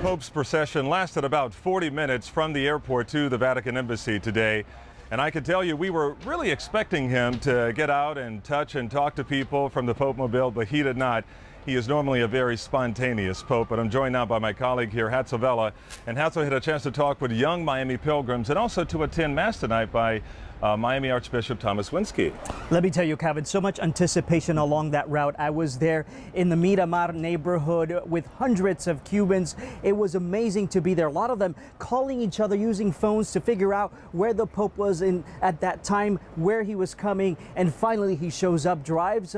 Pope's procession lasted about 40 minutes from the airport to the Vatican Embassy today. And I can tell you, we were really expecting him to get out and touch and talk to people from the Popemobile, but he did not. He is normally a very spontaneous Pope, but I'm joined now by my colleague here, Hatzel Vela. And Hatzel had a chance to talk with young Miami pilgrims and also to attend Mass tonight by Miami Archbishop Thomas Winsky. Let me tell you, Calvin, so much anticipation along that route. I was there in the Miramar neighborhood with hundreds of Cubans. It was amazing to be there. A lot of them calling each other, using phones to figure out where the Pope was at that time, where he was coming. And finally, he shows up, drives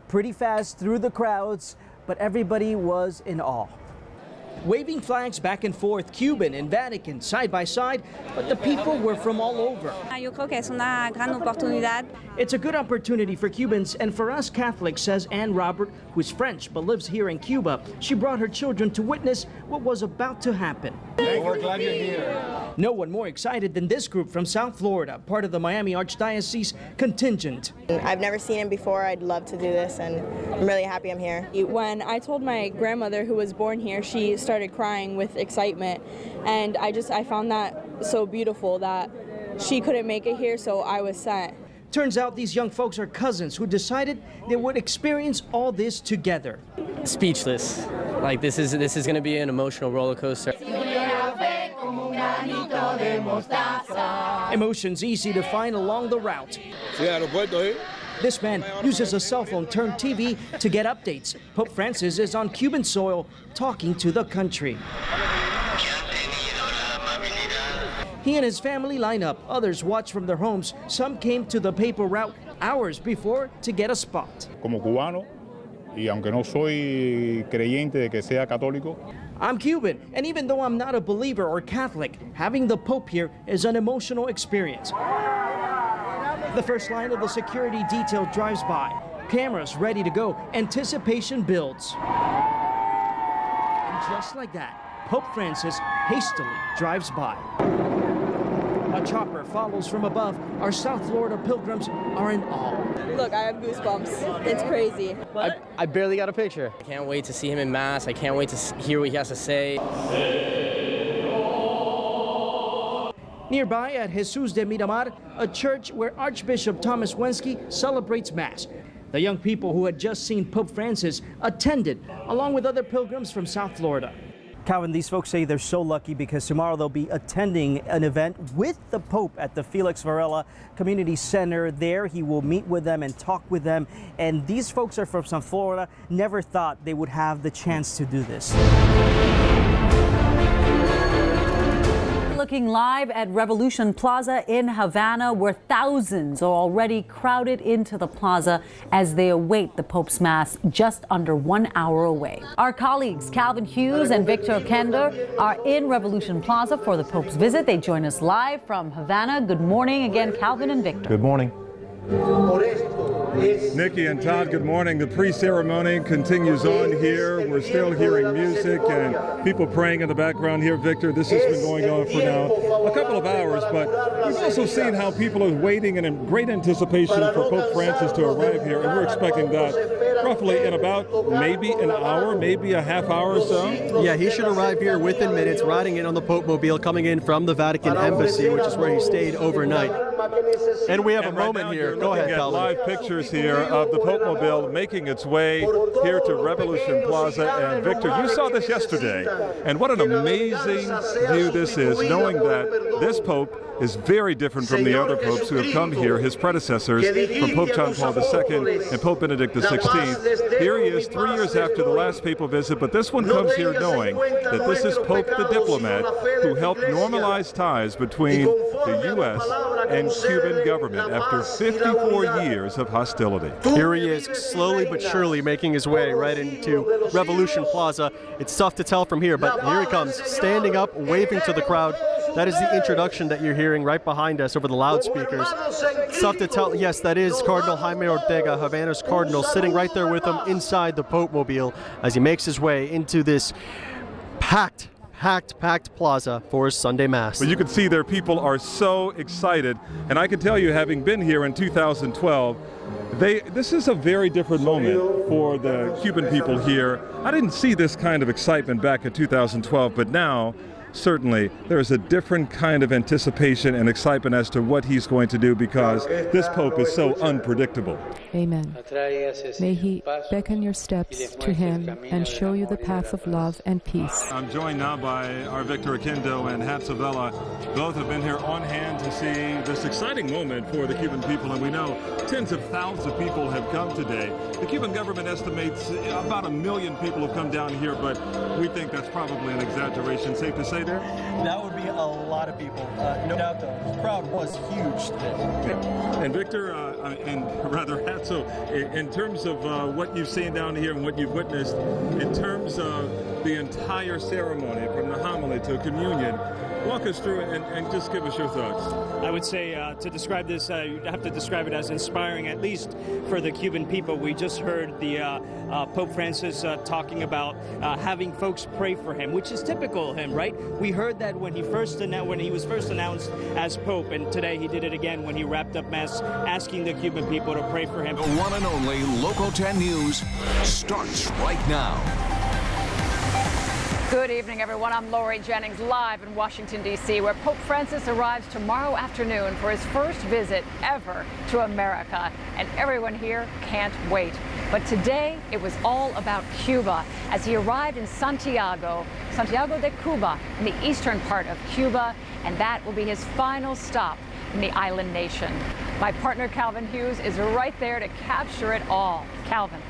pretty fast through the crowds, but everybody was in awe. Waving flags back and forth, Cuban and Vatican side by side, but the people were from all over. It's a good opportunity for Cubans and for us Catholics, says Anne Robert, who's French but lives here in Cuba. She brought her children to witness what was about to happen. We're glad you're here. No one more excited than this group from South Florida, part of the Miami Archdiocese contingent. I've never seen him before. I'd love to do this, and I'm really happy I'm here. When I told my grandmother, who was born here, she started crying with excitement, and I found that so beautiful that she couldn't make it here, so I was sent. Turns out these young folks are cousins who decided they would experience all this together. Speechless. Like this is going to be an emotional roller coaster. Emotions easy to find along the route. This man uses a cell phone turned TV to get updates. Pope Francis is on Cuban soil talking to the country. He and his family line up. Others watch from their homes. Some came to the papal route hours before to get a spot. Como cubano, y aunque no soy creyente de que sea católico, I'm Cuban, and even though I'm not a believer or Catholic, having the Pope here is an emotional experience. The first line of the security detail drives by. Cameras ready to go. Anticipation builds. And just like that, Pope Francis hastily drives by. A chopper follows from above. Our South Florida pilgrims are in awe. Look, I have goosebumps. It's crazy. I barely got a picture. I can't wait to see him in Mass. I can't wait to hear what he has to say. Nearby at Jesus de Miramar, a church where Archbishop Thomas Winsky celebrates Mass. The young people who had just seen Pope Francis attended, along with other pilgrims from South Florida. Calvin, these folks say they're so lucky because tomorrow they'll be attending an event with the Pope at the Felix Varela Community Center. There he will meet with them and talk with them. And these folks are from South Florida, never thought they would have the chance to do this. Looking live at Revolution Plaza in Havana, where thousands are already crowded into the plaza as they await the Pope's Mass just under 1 hour away. Our colleagues Calvin Hughes and Victor Kender are in Revolution Plaza for the Pope's visit. They join us live from Havana. Good morning again, Calvin and Victor. good morning. Nikki and Todd, good morning. The pre-ceremony continues on here. We're still hearing music and people praying in the background here. Victor, this has been going on for now a couple of hours, but we've also seen how people are waiting in great anticipation for Pope Francis to arrive here, and we're expecting that roughly in about maybe an hour, maybe a half hour or so. Yeah, he should arrive here within minutes, riding in on the Popemobile, coming in from the Vatican Embassy, which is where he stayed overnight. And we have a moment here. Go ahead, Calvin. Live pictures here of the Popemobile making its way here to Revolution Plaza. And Victor, you saw this yesterday, and what an amazing view this is, knowing that this Pope is very different from the other popes who have come here, his predecessors, from Pope John Paul II and Pope Benedict XVI. Here he is 3 years after the last papal visit, but this one comes here knowing that this is Pope the diplomat who helped normalize ties between the U.S. and Cuban government after 54 years of hostility. Here he is, slowly but surely making his way right into Revolution Plaza. It's tough to tell from here, but here he comes, standing up, waving to the crowd. That is the introduction that you're hearing right behind us over the loudspeakers. It's tough to tell. Yes, that is Cardinal Jaime Ortega, Havana's cardinal, sitting right there with him inside the Popemobile as he makes his way into this packed packed plaza for his Sunday Mass. Well, you can see there people are so excited, and I can tell you, having been here in 2012, this is a very different moment for the Cuban people here. I didn't see this kind of excitement back in 2012, but now certainly there's a different kind of anticipation and excitement as to what he's going to do, because this Pope is so unpredictable. Amen. May he beckon your steps to him and show you the path of love and peace. I'm joined now by our Victor Akindo and Hatzavella. Both have been here on hand to see this exciting moment for the Cuban people, and we know tens of thousands of people have come today. The Cuban government estimates about 1 million people have come down here, but we think that's probably an exaggeration. Safe to say there? That would be a lot of people. No doubt the crowd was huge today. And Victor, and rather Hatzo, in terms of what you've seen down here and what you've witnessed, in terms of the entire ceremony, from the homily to communion, walk us through it and just give us your thoughts. I would say to describe this, you have to describe it as inspiring, at least for the Cuban people. We just heard the Pope Francis talking about having folks pray for him, which is typical of him, right? We heard that when he was first announced as Pope, and today he did it again when he wrapped up Mass, asking the Cuban people to pray for him. The one and only Local 10 News starts right now. Good evening, everyone. I'm Lori Jennings, live in Washington, D.C., where Pope Francis arrives tomorrow afternoon for his first visit ever to America. And everyone here can't wait. But today, it was all about Cuba as he arrived in Santiago de Cuba, in the eastern part of Cuba, and that will be his final stop in the island nation. My partner, Calvin Hughes, is right there to capture it all. Calvin.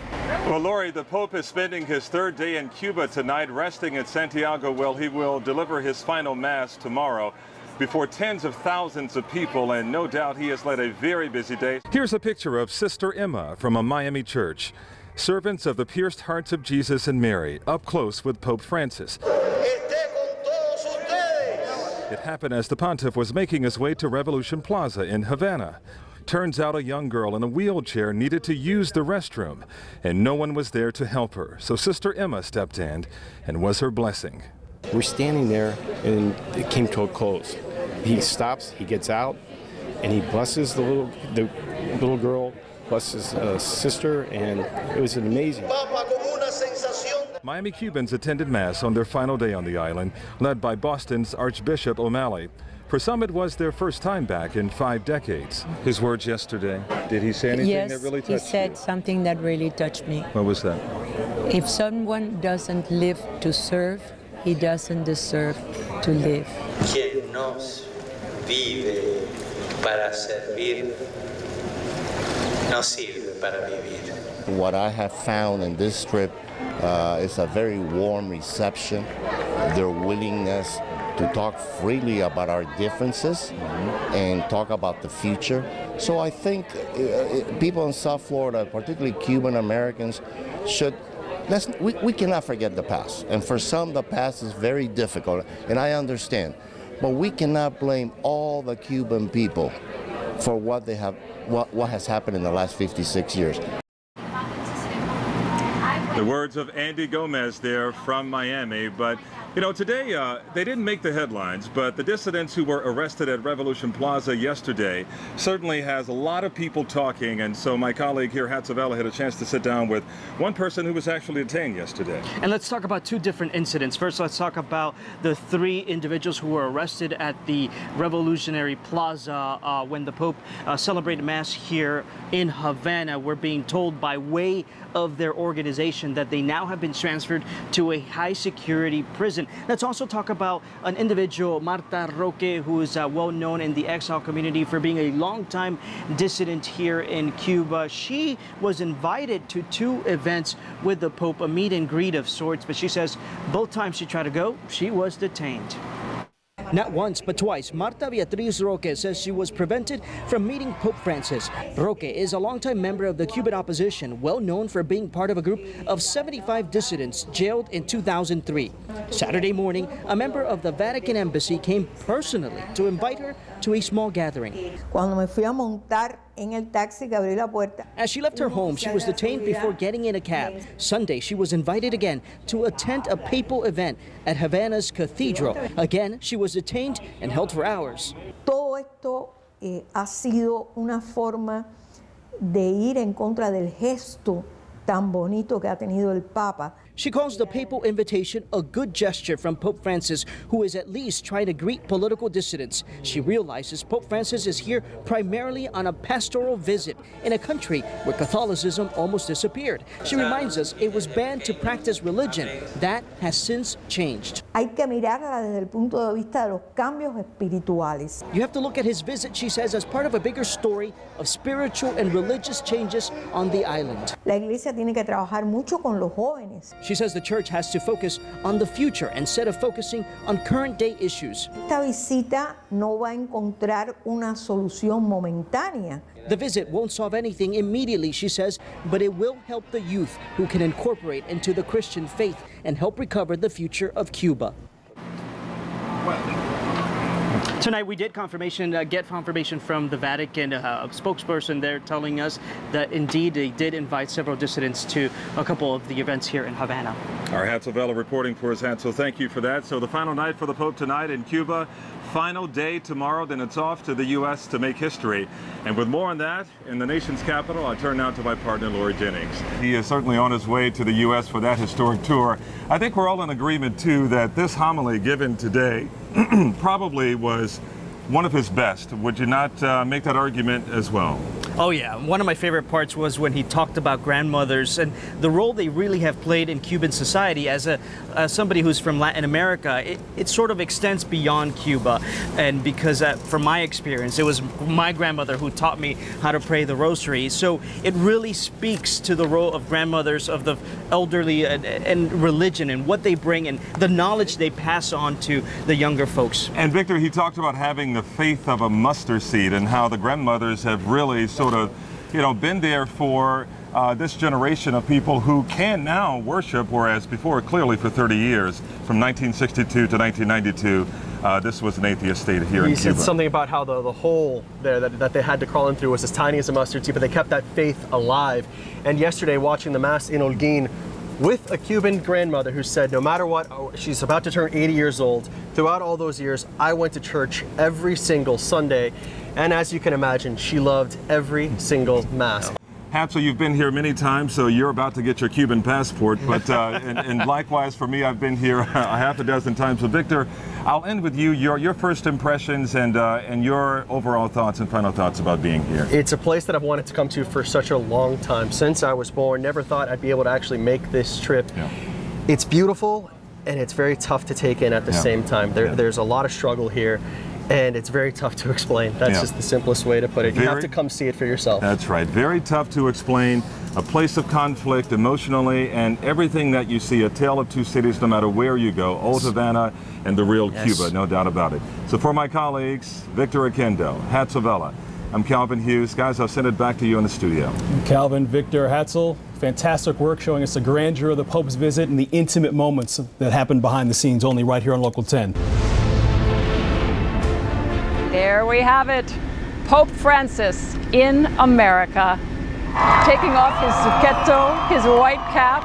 Well, Lori, the Pope is spending his third day in Cuba tonight, resting in Santiago. Well, he will deliver his final Mass tomorrow before tens of thousands of people, and no doubt he has led a very busy day. Here's a picture of Sister Emma from a Miami church. Servants of the pierced hearts of Jesus and Mary, up close with Pope Francis. It happened as the pontiff was making his way to Revolution Plaza in Havana. Turns out a young girl in a wheelchair needed to use the restroom, and no one was there to help her. So Sister Emma stepped in and was her blessing. We're standing there, and it came to a close. He stops, he gets out, and he blesses the little girl, blesses sister, and it was amazing. Miami Cubans attended Mass on their final day on the island, led by Boston's Archbishop O'Malley. For some, it was their first time back in 5 decades. His words yesterday, did he say anything that really touched you? Yes, he said something that really touched me. What was that? If someone doesn't live to serve, he doesn't deserve to live. Quien nos vive para servir, no sirve para vivir. What I have found in this trip is a very warm reception, their willingness to talk freely about our differences and talk about the future. So I think people in South Florida, particularly Cuban Americans, we cannot forget the past. And for some, the past is very difficult, and I understand. But we cannot blame all the Cuban people for what has happened in the last 56 years. The words of Andy Gomez there from Miami. But, you know, today they didn't make the headlines, but the dissidents who were arrested at Revolution Plaza yesterday certainly has a lot of people talking. And so my colleague here, Hatzavella, had a chance to sit down with one person who was actually detained yesterday. And let's talk about 2 different incidents. First, let's talk about the 3 individuals who were arrested at the Revolutionary Plaza when the Pope celebrated Mass here in Havana. We're being told by way of their organization that they now have been transferred to a high-security prison. Let's also talk about an individual, Marta Roque, who is well known in the exile community for being a longtime dissident here in Cuba. She was invited to 2 events with the Pope, a meet and greet of sorts, but she says both times she tried to go, she was detained. Not once, but twice, Marta Beatriz Roque says she was prevented from meeting Pope Francis. Roque is a longtime member of the Cuban opposition, well known for being part of a group of 75 dissidents jailed in 2003. Saturday morning, a member of the Vatican embassy came personally to invite her to a small gathering. Cuando me fui a montar en el taxi que abrí la puerta. As she left her home, she was detained before getting in a cab. Sunday, she was invited again to attend a papal event at Havana's cathedral. Again, she was detained and held for hours. Todo esto ha sido una forma de ir en contra del gesto tan bonito que ha tenido el Papa. She calls the papal invitation a good gesture from Pope Francis, who is at least trying to greet political dissidents. She realizes Pope Francis is here primarily on a pastoral visit in a country where Catholicism almost disappeared. She reminds us it was banned to practice religion. That has since changed. Hay que mirarla desde el punto de vista de los cambios espirituales. You have to look at his visit, she says, as part of a bigger story of spiritual and religious changes on the island. La Iglesia tiene que trabajar mucho con los jóvenes. She says the church has to focus on the future instead of focusing on current day issues. Esta visita no va a encontrar una solución momentánea. The visit won't solve anything immediately, she says, but it will help the youth who can incorporate into the Christian faith and help recover the future of Cuba. Tonight we did get confirmation from the Vatican spokesperson there telling us that indeed they did invite several dissidents to a couple of the events here in Havana. Our Hatzel Vela reporting for us, Hatzel. Thank you for that. So the final night for the Pope tonight in Cuba. Final day tomorrow, then it's off to the U.S. to make history. And with more on that in the nation's capital, I turn now to my partner, Lori Jennings. He is certainly on his way to the U.S. for that historic tour. I think we're all in agreement, too, that this homily given today probably was one of his best. Would you not make that argument as well? Oh yeah, one of my favorite parts was when he talked about grandmothers and the role they really have played in Cuban society. As somebody who's from Latin America, it sort of extends beyond Cuba. And because from my experience, it was my grandmother who taught me how to pray the rosary. So it really speaks to the role of grandmothers, of the elderly and religion and what they bring and the knowledge they pass on to the younger folks. And Victor, he talked about having the faith of a mustard seed and how the grandmothers have really sort of, been there for this generation of people who can now worship, whereas before, clearly for 30 years, from 1962 to 1992, this was an atheist state here in Cuba. He said something about how the hole there that they had to crawl in through was as tiny as a mustard seed, but they kept that faith alive. And yesterday, watching the Mass in Holguin, with a Cuban grandmother who said no matter what, she's about to turn 80 years old, throughout all those years, I went to church every single Sunday. And as you can imagine, she loved every single Mass. Hatzel, you've been here many times, so you're about to get your Cuban passport. But and likewise for me, I've been here a half a dozen times. So Victor, I'll end with you. Your first impressions and your overall thoughts and final thoughts about being here. It's a place that I've wanted to come to for such a long time. Since I was born, never thought I'd be able to actually make this trip. Yeah. It's beautiful and it's very tough to take in at the same time. There's a lot of struggle here. And it's very tough to explain. That's just the simplest way to put it. You have to come see it for yourself. That's right. Very tough to explain. A place of conflict emotionally, and everything that you see, a tale of two cities no matter where you go. Old Havana and the real Cuba, no doubt about it. So for my colleagues, Victor Oquendo, Hatzel Vela, I'm Calvin Hughes. Guys, I'll send it back to you in the studio. Calvin, Victor, Hatzel, fantastic work showing us the grandeur of the Pope's visit and the intimate moments that happened behind the scenes, only right here on Local 10. There we have it. Pope Francis in America, taking off his zucchetto, his white cap.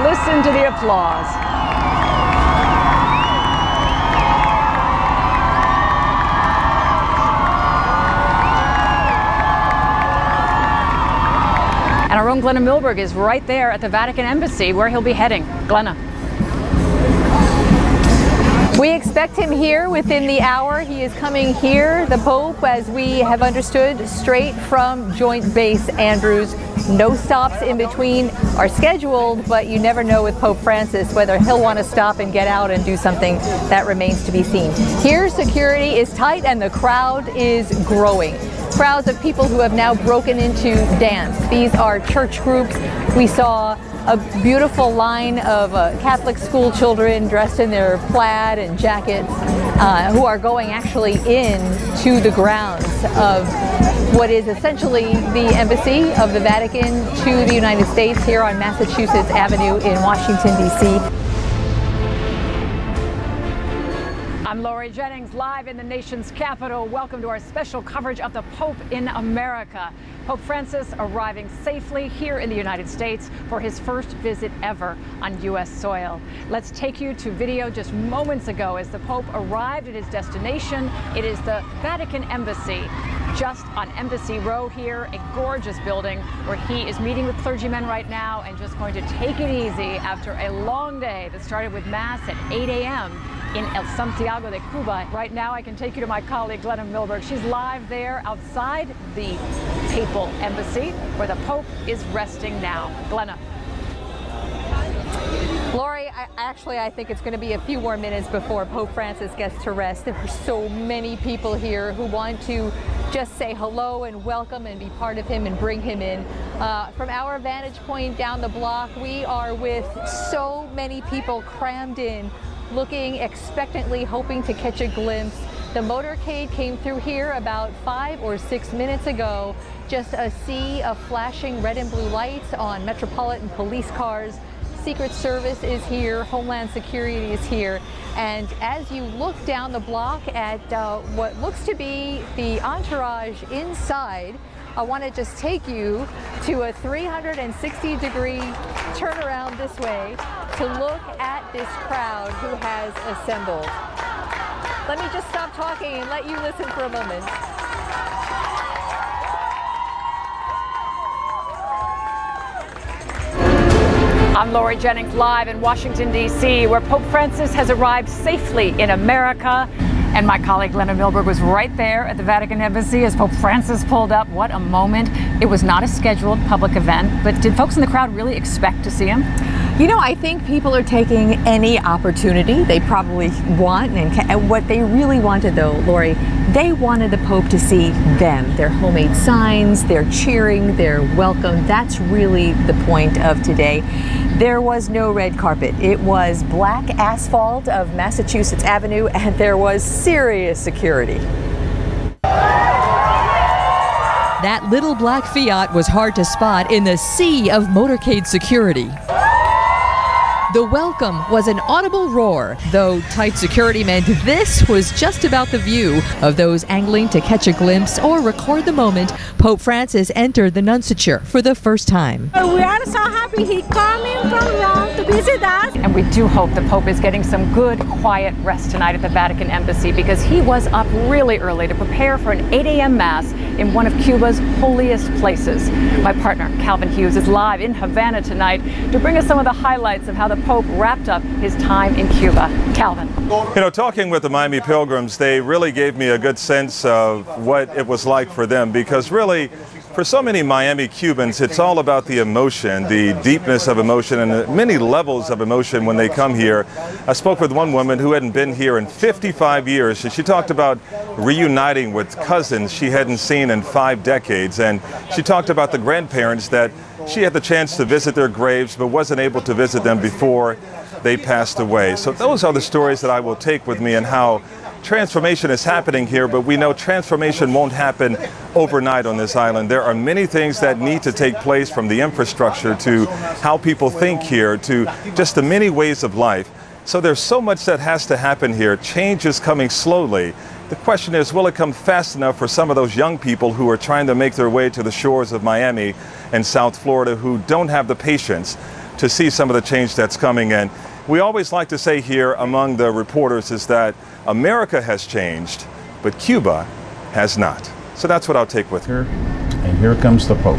Listen to the applause. And our own Glenna Milberg is right there at the Vatican Embassy where he'll be heading. Glenna. We expect him here within the hour. He is coming here, the Pope, as we have understood, straight from Joint Base Andrews. No stops in between are scheduled, but you never know with Pope Francis whether he'll want to stop and get out and do something. That remains to be seen. Here, security is tight and the crowd is growing. Crowds of people who have now broken into dance. These are church groups. We saw a beautiful line of Catholic school children dressed in their plaid and jackets who are going actually in to the grounds of what is essentially the embassy of the Vatican to the United States here on Massachusetts Avenue in Washington, D.C. I'm Lori Jennings, live in the nation's capital. Welcome to our special coverage of the Pope in America. Pope Francis arriving safely here in the United States for his first visit ever on U.S. soil. Let's take you to video just moments ago as the Pope arrived at his destination. It is the Vatican Embassy, just on Embassy Row here, a gorgeous building where he is meeting with clergymen right now and just going to take it easy after a long day that started with Mass at 8 a.m. in El Santiago de Cuba. Right now, I can take you to my colleague, Glenna Milberg. She's live there outside the Papal Embassy, where the Pope is resting now. Glenna. Lori, I think it's going to be a few more minutes before Pope Francis gets to rest. There are so many people here who want to just say hello and welcome and be part of him and bring him in. From our vantage point down the block, we are with so many people crammed in, looking expectantly, hoping to catch a glimpse. The motorcade came through here about 5 or 6 minutes ago. Just a sea of flashing red and blue lights on Metropolitan police cars. Secret Service is here, Homeland Security is here. And as you look down the block at what looks to be the entourage inside, I want to just take you to a 360-degree turnaround this way to look at this crowd who has assembled. Let me just stop talking and let you listen for a moment. I'm Lori Jennings, live in Washington, D.C., where Pope Francis has arrived safely in America. And my colleague Glenna Milberg was right there at the Vatican Embassy as Pope Francis pulled up. What a moment. It was not a scheduled public event, but did folks in the crowd really expect to see him? You know, I think people are taking any opportunity they probably want, and what they really wanted though, Lori, they wanted the Pope to see them, their homemade signs, their cheering, their welcome. That's really the point of today. There was no red carpet. It was black asphalt of Massachusetts Avenue, and there was serious security. That little black Fiat was hard to spot in the sea of motorcade security. The welcome was an audible roar, though tight security meant this was just about the view of those angling to catch a glimpse or record the moment Pope Francis entered the nunciature for the first time. We are so happy he coming from Rome to visit us. And we do hope the Pope is getting some good, quiet rest tonight at the Vatican Embassy, because he was up really early to prepare for an 8 a.m. Mass in one of Cuba's holiest places. My partner, Calvin Hughes, is live in Havana tonight to bring us some of the highlights of how the Pope wrapped up his time in Cuba. Calvin. You know, talking with the Miami Pilgrims, they really gave me a good sense of what it was like for them, because really, for so many Miami Cubans, it's all about the emotion, the deepness of emotion, and the many levels of emotion when they come here. I spoke with one woman who hadn't been here in 55 years. She talked about reuniting with cousins she hadn't seen in 5 decades, and she talked about the grandparents that she had the chance to visit their graves but wasn't able to visit them before they passed away. So those are the stories that I will take with me, and how transformation is happening here, but we know transformation won't happen overnight on this island. There are many things that need to take place, from the infrastructure to how people think here to just the many ways of life. So there's so much that has to happen here. Change is coming slowly. The question is, will it come fast enough for some of those young people who are trying to make their way to the shores of Miami and South Florida, who don't have the patience to see some of the change that's coming in? We always like to say here among the reporters is that America has changed, but Cuba has not. So that's what I'll take with her. And here comes the Pope.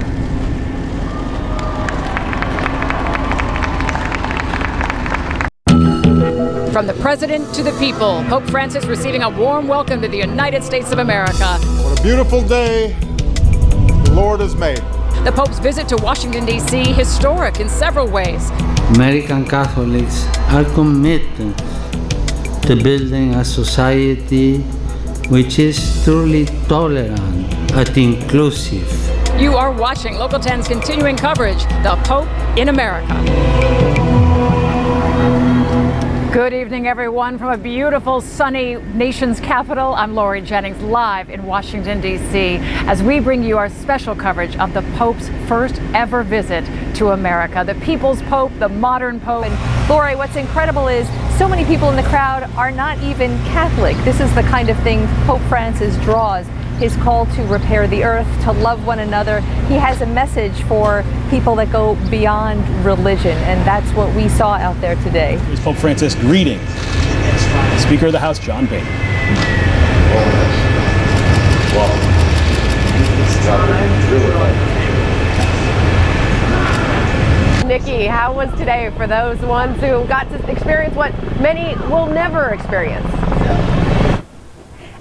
From the president to the people, Pope Francis receiving a warm welcome to the United States of America. What a beautiful day the Lord has made. The Pope's visit to Washington, D.C., historic in several ways. American Catholics are committed to building a society which is truly tolerant and inclusive. You are watching Local 10's continuing coverage, The Pope in America. Good evening, everyone, from a beautiful, sunny nation's capital. I'm Lori Jennings, live in Washington, D.C., as we bring you our special coverage of the Pope's first ever visit to America. The people's Pope, the modern Pope. And Lori, what's incredible is so many people in the crowd are not even Catholic. This is the kind of thing Pope Francis draws. His call to repair the earth, to love one another. He has a message for people that go beyond religion, and that's what we saw out there today. Here's Pope Francis greeting Speaker of the House, John Boehner. Nikki, how was today for those ones who got to experience what many will never experience?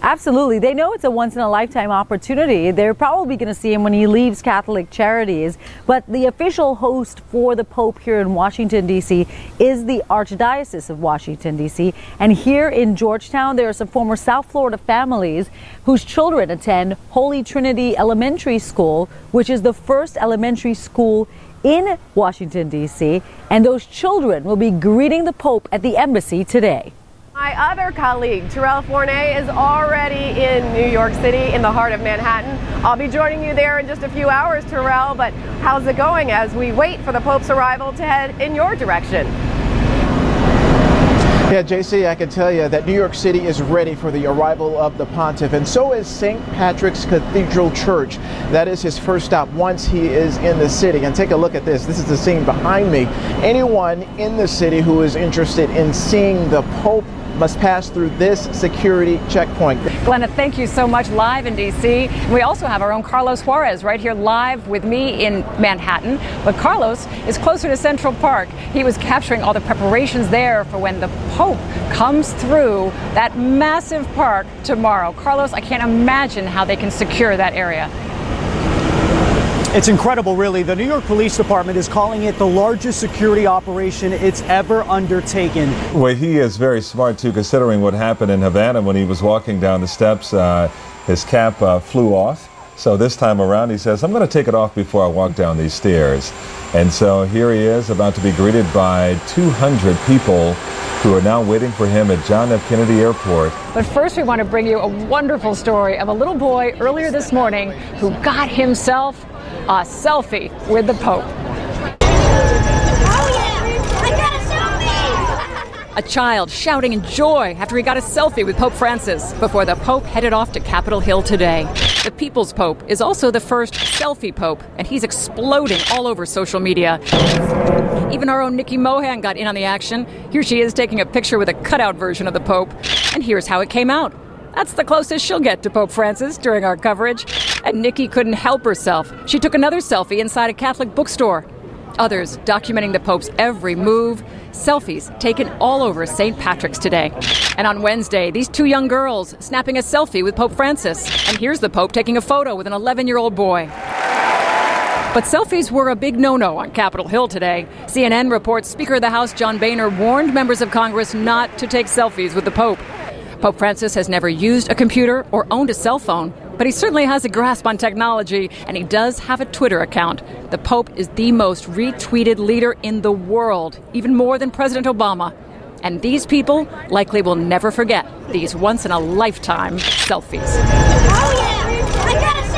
Absolutely. They know it's a once-in-a-lifetime opportunity. They're probably going to see him when he leaves Catholic Charities. But the official host for the Pope here in Washington, D.C. is the Archdiocese of Washington, D.C. And here in Georgetown, there are some former South Florida families whose children attend Holy Trinity Elementary School, which is the first elementary school in Washington, D.C. And those children will be greeting the Pope at the embassy today. My other colleague, Terrell Forney, is already in New York City, in the heart of Manhattan. I'll be joining you there in just a few hours, Terrell, but how's it going as we wait for the Pope's arrival to head in your direction? Yeah, JC, I can tell you that New York City is ready for the arrival of the Pontiff, and so is St. Patrick's Cathedral Church. That is his first stop once he is in the city. And take a look at this. This is the scene behind me. Anyone in the city who is interested in seeing the Pope must pass through this security checkpoint. Glenna, thank you so much. Live in D.C. We also have our own Carlos Juarez right here live with me in Manhattan. But Carlos is closer to Central Park. He was capturing all the preparations there for when the Pope comes through that massive park tomorrow. Carlos, I can't imagine how they can secure that area. It's incredible, really. The New York Police Department is calling it the largest security operation it's ever undertaken. Well, he is very smart, too, considering what happened in Havana when he was walking down the steps. His cap flew off. So this time around, he says, I'm going to take it off before I walk down these stairs. And so here he is, about to be greeted by 200 people who are now waiting for him at John F. Kennedy Airport. But first, we want to bring you a wonderful story of a little boy earlier this morning who got himself a selfie with the Pope. A child shouting in joy after he got a selfie with Pope Francis before the Pope headed off to Capitol Hill today. The People's Pope is also the first selfie Pope, and he's exploding all over social media. Even our own Nikki Mohan got in on the action. Here she is taking a picture with a cutout version of the Pope, and here's how it came out. That's the closest she'll get to Pope Francis during our coverage. And Nikki couldn't help herself. She took another selfie inside a Catholic bookstore. Others documenting the Pope's every move. Selfies taken all over St. Patrick's today. And on Wednesday, these two young girls snapping a selfie with Pope Francis. And here's the Pope taking a photo with an 11-year-old boy. But selfies were a big no-no on Capitol Hill today. CNN reports Speaker of the House John Boehner warned members of Congress not to take selfies with the Pope. Pope Francis has never used a computer or owned a cell phone, but he certainly has a grasp on technology, and he does have a Twitter account. The Pope is the most retweeted leader in the world, even more than President Obama. And these people likely will never forget these once-in-a-lifetime selfies. Oh yeah, I got a selfie!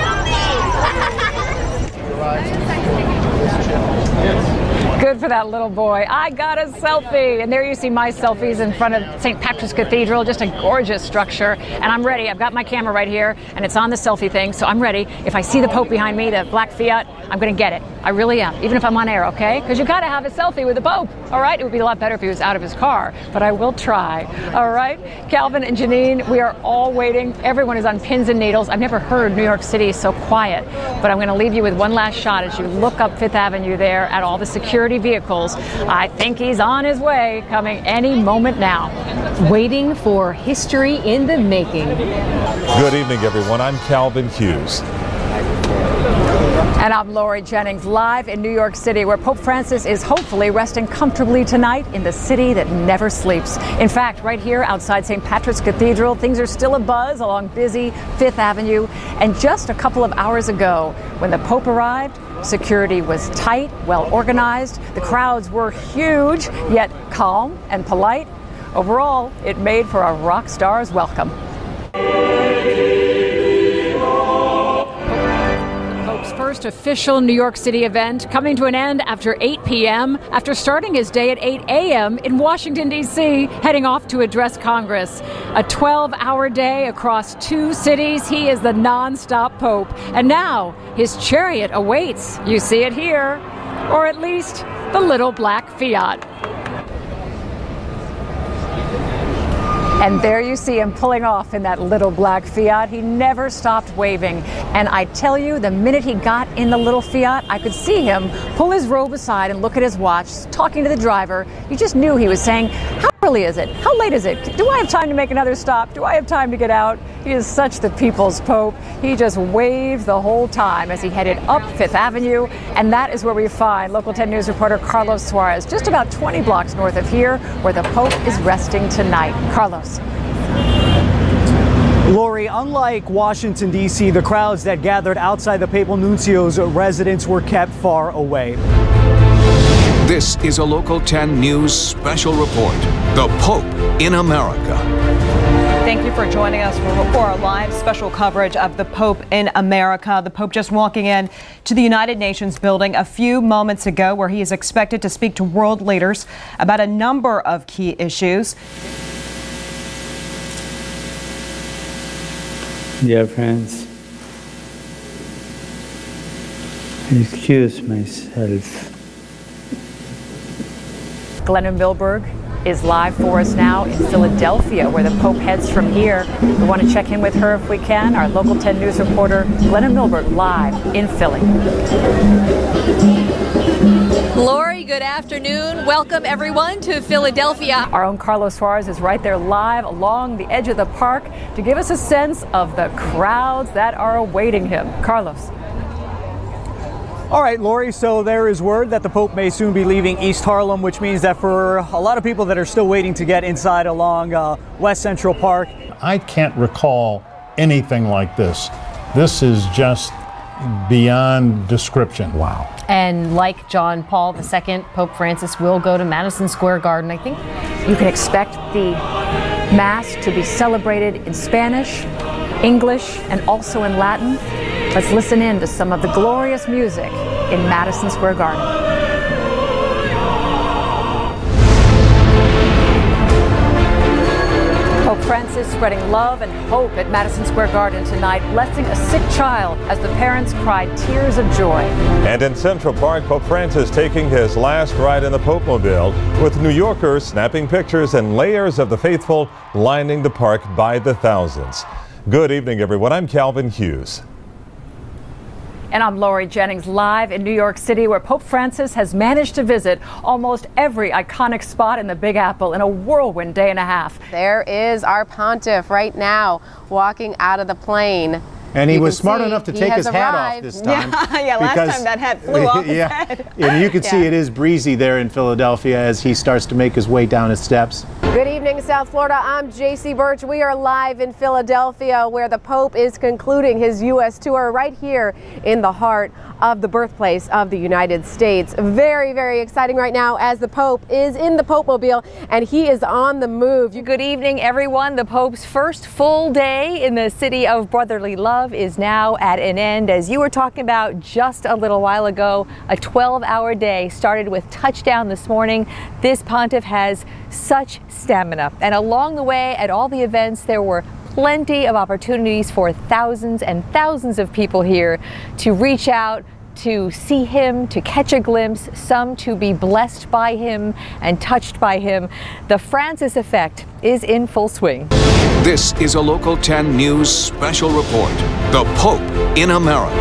Good for that little boy. I got a selfie. And there you see my selfies in front of St. Patrick's Cathedral, just a gorgeous structure. And I'm ready. I've got my camera right here, and it's on the selfie thing, so I'm ready. If I see the Pope behind me, the black Fiat, I'm going to get it. I really am, even if I'm on air, okay? Because you've got to have a selfie with the Pope, all right? It would be a lot better if he was out of his car, but I will try, all right? Calvin and Janine, we are all waiting. Everyone is on pins and needles. I've never heard New York City so quiet, but I'm going to leave you with one last shot as you look up Fifth Avenue there at all the security vehicles. I think he's on his way, coming any moment now. Waiting for history in the making. Good evening, everyone. I'm Calvin Hughes. And I'm Lori Jennings, live in New York City, where Pope Francis is hopefully resting comfortably tonight in the city that never sleeps. In fact, right here outside St. Patrick's Cathedral, things are still abuzz along busy Fifth Avenue. And just a couple of hours ago, when the Pope arrived, security was tight, well organized. The crowds were huge, yet calm and polite. Overall, it made for a rock star's welcome. first official New York City event coming to an end after 8 p.m. after starting his day at 8 a.m. in Washington, D.C., heading off to address Congress. A 12-hour day across 2 cities. He is the non-stop Pope. And now his chariot awaits. You see it here, or at least the little black Fiat. And there you see him pulling off in that little black Fiat. He never stopped waving. And I tell you, the minute he got in the little Fiat, I could see him pull his robe aside and look at his watch, talking to the driver. You just knew he was saying, how early is it? How late is it? Do I have time to make another stop? Do I have time to get out? He is such the people's Pope. He just waved the whole time as he headed up 5th Avenue. And that is where we find Local 10 News reporter Carlos Suarez, just about 20 blocks north of here, where the Pope is resting tonight. Carlos. Lori, unlike Washington, D.C., the crowds that gathered outside the Papal Nuncio's residence were kept far away. This is a Local 10 News special report. The Pope in America. Thank you for joining us for our live special coverage of the Pope in America. The Pope just walking in to the United Nations building a few moments ago, where he is expected to speak to world leaders about a number of key issues. Dear friends, excuse myself. Glennon Milberg is live for us now in Philadelphia, where the Pope heads from here. We want to check in with her if we can. Our Local 10 News reporter, Glennon Milberg, live in Philly. Lori, good afternoon. Welcome everyone to Philadelphia. Our own Carlos Suarez is right there live along the edge of the park to give us a sense of the crowds that are awaiting him. Carlos. All right, Lori, so there is word that the Pope may soon be leaving East Harlem, which means that for a lot of people that are still waiting to get inside along West Central Park. I can't recall anything like this. This is just beyond description. Wow. And like John Paul II, Pope Francis will go to Madison Square Garden. I think you can expect the Mass to be celebrated in Spanish, English, and also in Latin. Let's listen in to some of the glorious music in Madison Square Garden. Pope Francis spreading love and hope at Madison Square Garden tonight, blessing a sick child as the parents cried tears of joy. And in Central Park, Pope Francis taking his last ride in the Popemobile, with New Yorkers snapping pictures and layers of the faithful lining the park by the thousands. Good evening, everyone. I'm Calvin Hughes. And I'm Lori Jennings, live in New York City, where Pope Francis has managed to visit almost every iconic spot in the Big Apple in a whirlwind day and a half. There is our pontiff right now walking out of the plane. And he was smart enough to take his hat off this time. Yeah, last time that hat flew off his head. And you can see it is breezy there in Philadelphia as he starts to make his way down his steps. Good evening, South Florida. I'm JC Birch. We are live in Philadelphia, where the Pope is concluding his U.S. tour right here in the heart of the birthplace of the United States. Very, very exciting right now as the Pope is in the Popemobile and he is on the move. Good evening, everyone. The Pope's first full day in the city of brotherly love is now at an end. As you were talking about just a little while ago, a 12-hour day started with touchdown this morning. This pontiff has such stamina, and along the way at all the events there were plenty of opportunities for thousands and thousands of people here to reach out, to see him, to catch a glimpse, some to be blessed by him and touched by him. The Francis effect is in full swing. This is a Local 10 News special report. The Pope in America.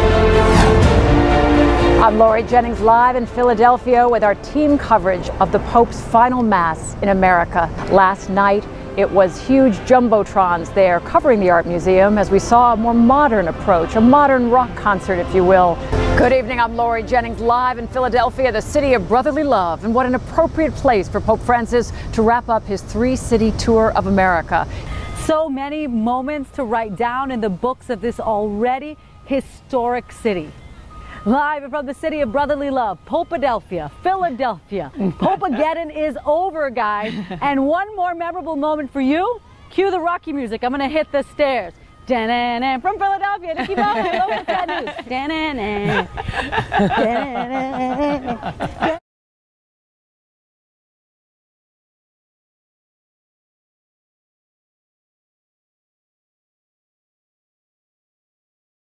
I'm Lori Jennings, live in Philadelphia with our team coverage of the Pope's final Mass in America. Last night, it was huge jumbotrons there covering the Art Museum as we saw a more modern approach, a modern rock concert, if you will. Good evening, I'm Lori Jennings, live in Philadelphia, the city of brotherly love, and what an appropriate place for Pope Francis to wrap up his 3-city tour of America. So many moments to write down in the books of this already historic city. Live from the city of brotherly love, Popadelphia, Philadelphia. Popageddon is over, guys. And one more memorable moment for you. Cue the Rocky music. I'm going to hit the stairs. Da-na-na. From Philadelphia, Nikki Bowman, Local 10 News. Da-na-na. Da-na-na.